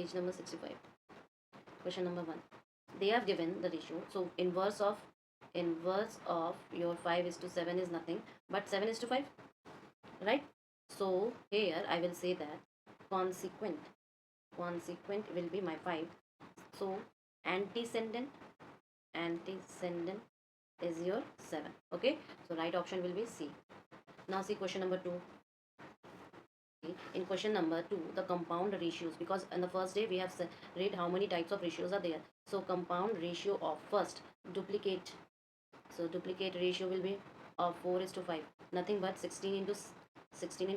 page number 65. Question number 1. They have given the ratio. So inverse of your 5:7 is nothing but 7:5, right? So here I will say that consequent will be my 5. So antecedent is your 7. Okay, so right option will be C. Now see question number 2. In question number 2, the compound ratios, because in the first day we have read how many types of ratios are there. So compound ratio of first duplicate. So duplicate ratio will be of 4:5, nothing but 16 into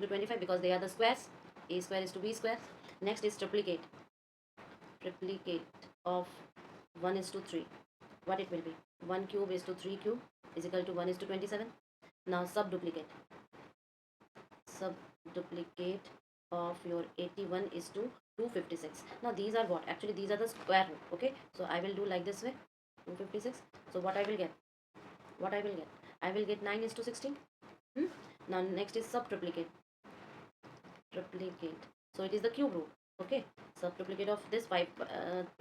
25, because they are the squares. A square is to B square. Next is triplicate of 1:3. What it will be? 1 cube is to 3 cube is equal to 1:27. Now subduplicate of your 81 is to 256. Now these are what? Actually these are the square root. Okay, so I will do like this way. 256. So what I will get? I will get 9 is to 16. Now next is subtriplicate. So it is the cube root. Okay, subtriplicate of this 5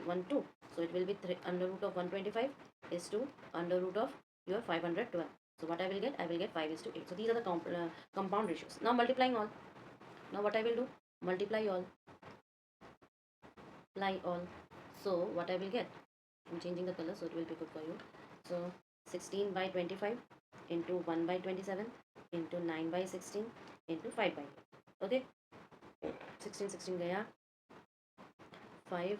1 2. So it will be under root of 125 is to under root of your 512. So what I will get? I will get 5 is to 8. So these are the compound ratios. Now multiplying all. Now what I will do? Multiply all. So what I will get? I'm changing the color so it will be good for you. So 16 by 25 into 1 by 27 into 9 by 16 into 5 by 8. Okay, 16 gaya 5.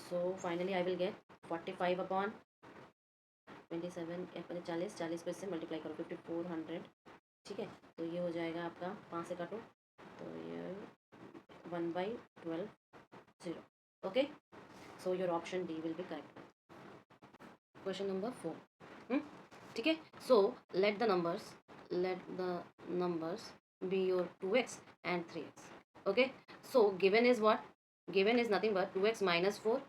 So finally I will get 45 upon 27 40 पे से multiply करो 5400. ठीक है, तो ये हो जाएगा आपका 5 से काटो तो ये 1/12 0. Okay, so your option D will be correct. Question number 4. ठीक है, so let the numbers be your 2x and 3x. Okay, so given is what? Given is nothing but 2x minus 4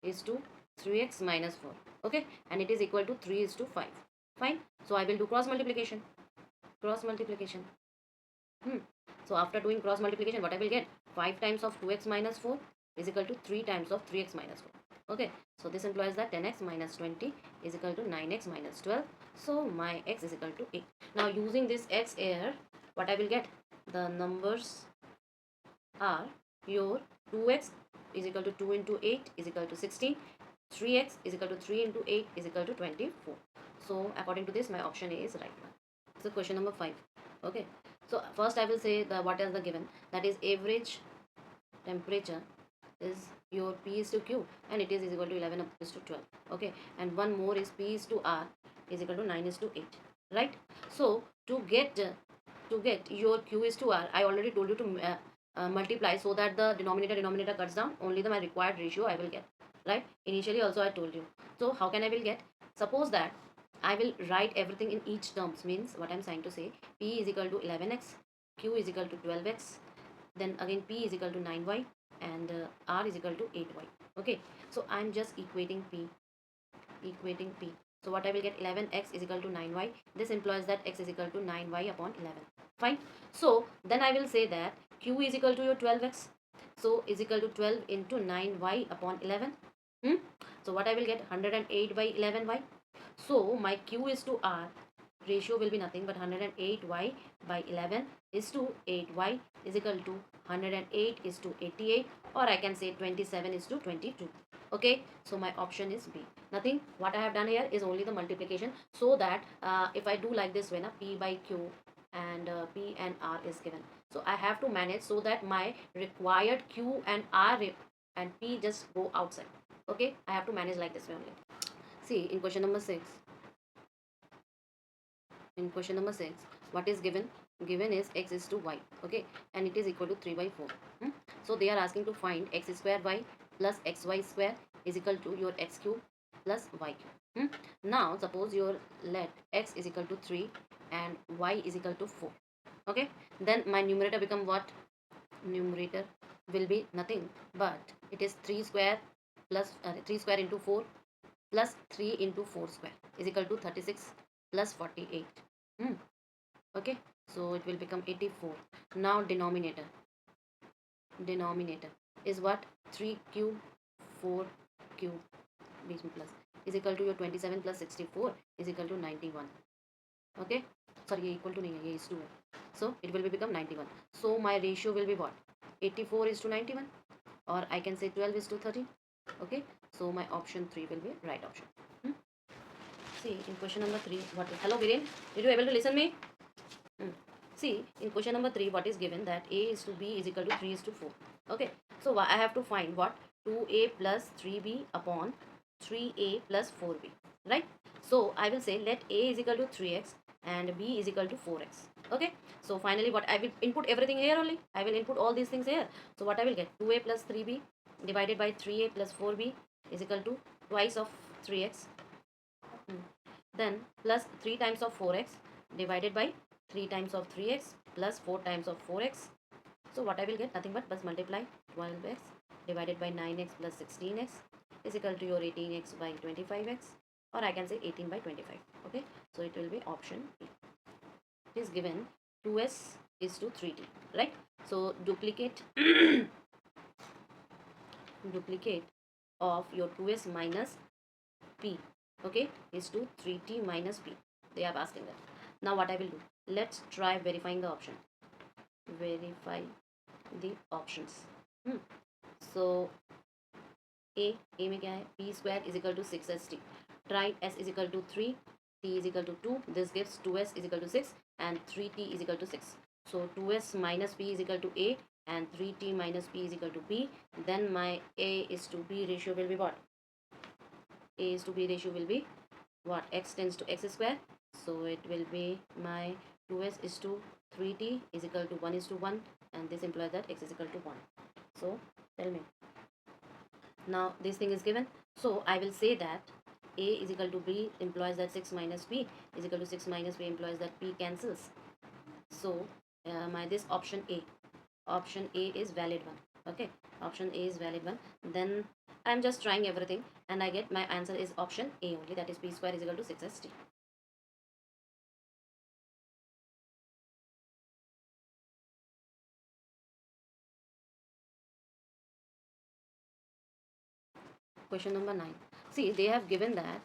is to 3x minus 4. Okay, and it is equal to 3 is to 5. Fine, so I will do cross multiplication. So after doing cross multiplication, what I will get? 5 times of 2x minus 4 is equal to 3 times of 3x minus 4. Okay, so this implies that 10x minus 20 is equal to 9x minus 12. So my x is equal to 8. Now using this x here, what I will get? The numbers are your 2x is equal to 2 into 8 is equal to 16. 3x is equal to 3 into 8 is equal to 24. So according to this, my option A is right one. So question number 5. Okay, so first I will say what is the given, that is average temperature is your P is to Q and it is equal to 11 is to 12. Okay, and one more is P is to R is equal to 9 is to 8, right? So to get your Q is to R, I already told you to multiply so that the denominator cuts down. Only the my required ratio I will get, right? Initially also I told you. So how can I will get? Suppose that I will write everything in each terms, means what I'm trying to say, P is equal to 11x, Q is equal to 12x, then again P is equal to 9y, and R is equal to 8y. Okay, so I'm just equating P. So what I will get? 11x is equal to 9y. This implies that x is equal to 9y upon 11. Fine. So then I will say that Q is equal to your 12x. So is equal to 12 into 9y upon 11. So what I will get? 108 by 11y. So my Q is to R ratio will be nothing but 108y by 11 is to 8y is equal to 108 is to 88, or I can say 27 is to 22. Okay, so my option is B. Nothing. What I have done here is only the multiplication, so that if I do like this when P by Q and P and R is given, so I have to manage so that my required Q and R and P just go outside. Okay, I have to manage like this way only. See, in question number 6, what is given? Given is x is to y. Okay, and it is equal to 3 by 4. So they are asking to find x square y plus xy square is equal to your x cube plus y cube. Now suppose your let x is equal to 3 and y is equal to 4. Okay, then my numerator become what? Numerator will be nothing but it is 3 square plus 3 square into 4 plus 3 into 4 square is equal to 36 plus 48. Okay, so it will become 84. Now denominator is what? 3 cube 4 cube बीच में plus is equal to your 27 plus 64 is equal to 91. Okay, sorry, ये equal to नहीं है, ये is 2 है. So it will be become 91. So my ratio will be what? 84 is to 91, or I can say 12 is to 13. Okay, so my option 3 will be right option. See, in question number 3, what is, hello Viren, did you able to listen me? See, in question number 3, what is given that a is to b is equal to 3 is to 4. Okay, so I have to find what? 2a plus 3b upon 3a plus 4b, right? So I will say let a is equal to 3x and b is equal to 4x. Okay, so finally what I will input everything here only. I will input all these things here. So what I will get? 2a plus 3b divided by 3a plus 4b is equal to twice of 3x. Then plus 3 times of 4x divided by 3 times of 3x plus 4 times of 4x. So what I will get? Nothing but plus multiply 12x divided by 9x plus 16x is equal to your 18x by 25x, or I can say 18 by 25. Okay, so it will be option B. It is given 2s is to 3t, right? So duplicate duplicate of your 2s minus p, okay, is to 3t minus p. They are asking that. Now what I will do? Let's try verifying the option. Verify the options. So a में क्या है? P square is equal to 6st. Try s is equal to 3, t is equal to 2. This gives 2s is equal to 6 and 3t is equal to 6. So 2s minus p is equal to a and 3t minus p is equal to b. Then my a is to b ratio will be what? A is to b ratio will be what? X tends to x square. So it will be my 2s is to 3t is equal to 1 is to 1, and this implies that x is equal to 1. So tell me. Now this thing is given. So I will say that a is equal to b implies that 6 minus p is equal to 6 minus p implies that p cancels. So my this option A is valid one. Okay, option A is valid one. Then I'm just trying everything and I get my answer is option A only, that is p square is equal to 6st. Question number 9. See, they have given that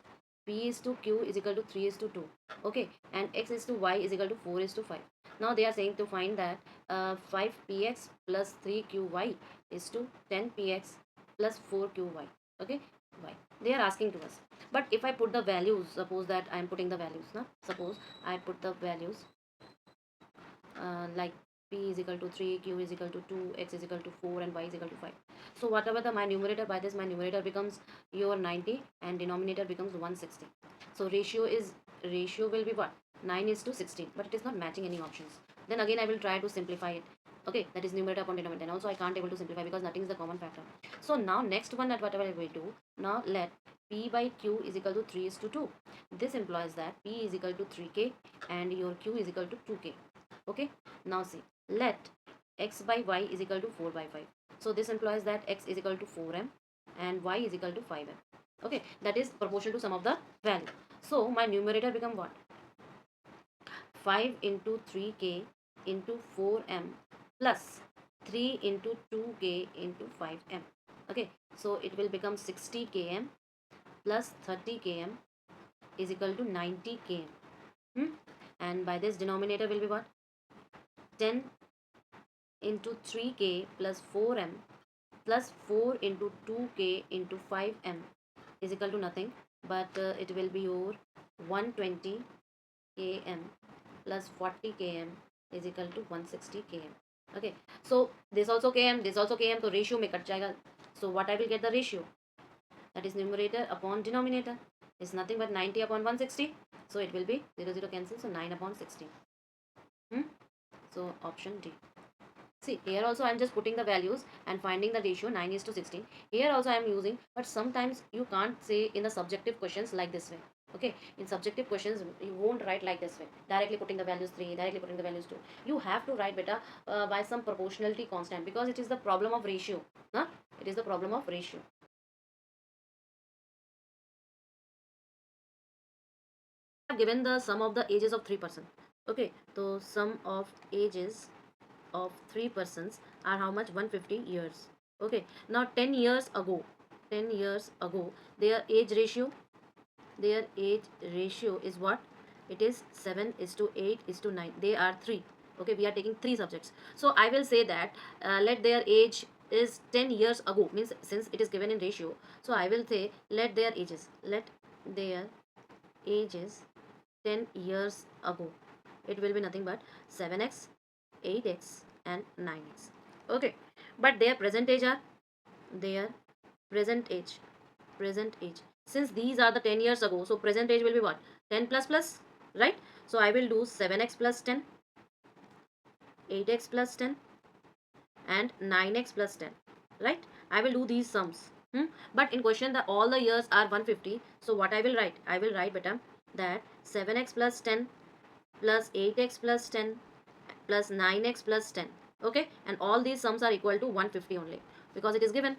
p is to q is equal to 3 is to 2. Okay, and x is to y is equal to 4 is to 5. Now they are saying to find that 5px plus 3qy is to 10px plus 4qy. Okay, y. They are asking to us. But if I put the values, suppose that I am putting the values. Now, suppose I put the values like p is equal to 3, q is equal to 2, x is equal to 4 and y is equal to 5. So whatever the my numerator, by this my numerator becomes your 90 and denominator becomes 160. So ratio will be what? 9 is to 16, but it is not matching any options. Then again I will try to simplify it. Okay, that is numerator upon denominator, and also I can't able to simplify because nothing is the common factor. So now next one, that whatever I will do, now let p by q is equal to 3 is to 2. This implies that p is equal to 3k and your q is equal to 2k. Okay, now see, let x by y is equal to 4 by 5. So this implies that x is equal to 4m and y is equal to 5m. Okay, that is proportional to sum of the value. So my numerator become what? 5 into 3k into 4m plus 3 into 2k into 5m. Okay, so it will become 60 km plus 30 km is equal to 90 km. And by this denominator will be what? 10 into 3k plus 4m plus 4 into 2k into 5m is equal to nothing, but it will be your 120 km plus 40 km is equal to 160 km. Okay, so this also km, this also km, so ratio में cut जाएगा. So what I will get the ratio? That is numerator upon denominator is nothing but 90 upon 160. So it will be 0 0 cancel, so 9 upon 16. So option D. See, here also I am just putting the values and finding the ratio 9 is to 16. Here also I am using, but sometimes you can't say in the subjective questions like this way. Okay, in subjective questions you won't write like this way, directly putting the values 3, directly putting the values 2. You have to write better by some proportionality constant, because it is the problem of ratio. Huh? It is the problem of ratio. I have given the sum of the ages of 3 persons. Okay, so sum of ages of 3 persons are how much? 150 years. Okay, now 10 years ago, 10 years ago, their age ratio, their age ratio is what? It is 7 is to 8 is to 9. They are 3. Okay, we are taking 3 subjects. So I will say that let their age is 10 years ago, means since it is given in ratio. So I will say let their ages 10 years ago. It will be nothing but 7x, 8x and 9x. Okay, but their present age are, their present age, present age, since these are the 10 years ago, so present age will be what? 10 plus plus, right? So I will do 7x plus 10, 8x plus 10 and 9x plus 10, right? I will do these sums. But in question the all the years are 150, so what I will write? I will write beta that 7x plus 10 plus 8x plus 10 plus 9x plus 10. Okay, and all these sums are equal to 150 only, because it is given.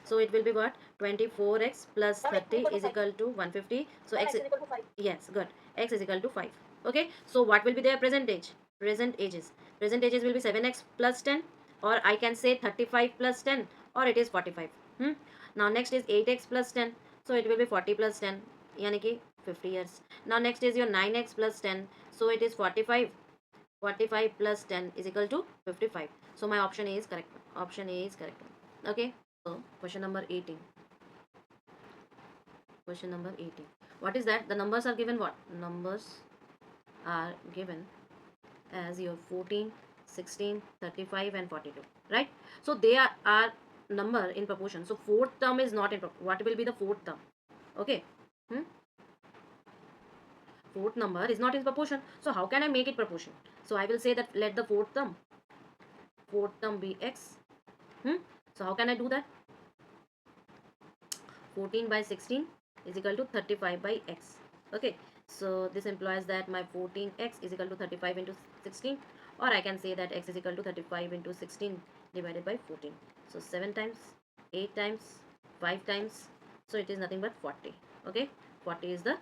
So it will be what? 24x plus 30 is equal to 150. So x is equal to 5. Yes, good. X is equal to 5. Okay, so what will be their present age? Present ages. Present ages will be 7x plus 10, or I can say 35 plus 10, or it is 45. Now next is 8x plus 10. So it will be 40 plus 10, yani ki 50 years. Now next is your 9x plus 10. So it is 45. 45 plus 10 is equal to 55. So my option A is correct. Option A is correct. Okay. So question number 18. Question number 18. What is that? The numbers are given what? Numbers are given as your 14, 16, 35 and 42. Right? So they are number in proportion. So fourth term is not in proportion. What will be the fourth term? Okay. Fourth number is not in proportion. So how can I make it proportion? So I will say that let the fourth term be x. So how can I do that? 14 by 16 is equal to 35 by x. Okay, so this implies that my 14x is equal to 35 into 16, or I can say that x is equal to 35 into 16 divided by 14. So 7 times, 8 times, 5 times, so it is nothing but 40. Okay, 40 is the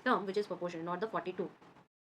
term which is proportion, not the 42.